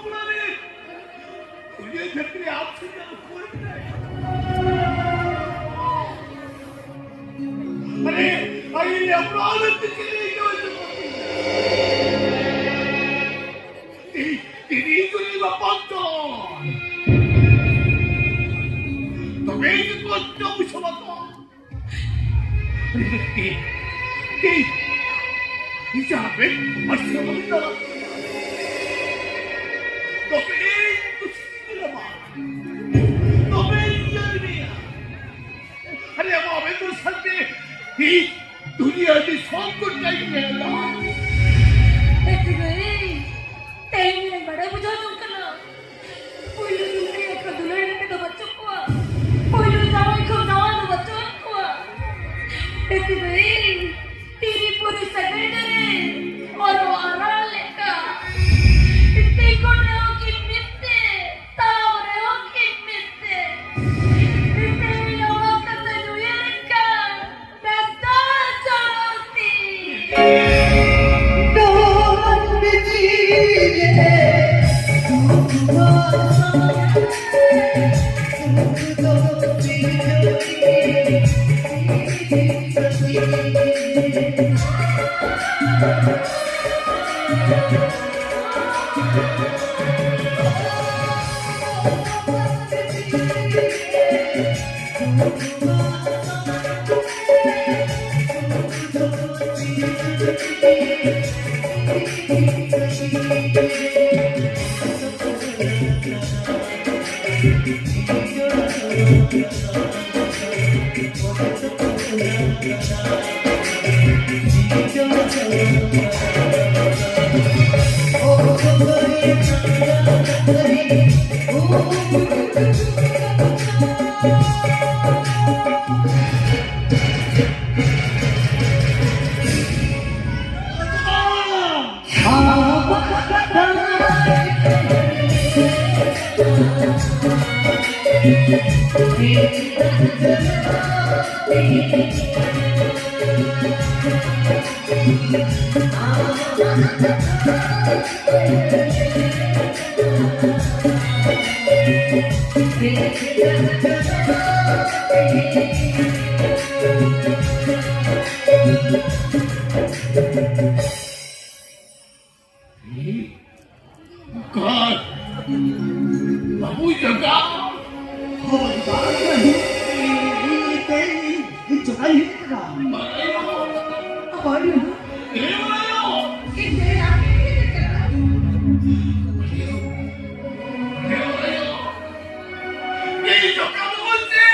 পুরাণে দুনিয়া ক্ষেত্রে আছে কেন আরে আরে আমরা থেকে তিনি তুমি বাপান্তন তবে কি করতে সমাজ হিসাবে মাসিমা তবে তবে আরে আমার তো সাথে এই দুনিয়াতে সংকট লাগিয়ে গেল टाइम बड़ा बुझा तुमका ना पहले तुमने एक दुल्हन ने तो बच्चों को पहले जावाई को जावा तो बच्चों को ऐसे भाई तेरी पूरी सगाई करे और वो आरा लेका इतने को ने हो कि मिलते ताव रे हो कि मिलते इतने लोगों का तजुए का बेटा चलती God, babu jaga. Oh, babu. Ini cakap ini kan? Apa dia? Ini mana? Ini Ini cakap apa sih?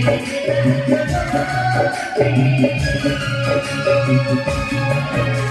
Thank you.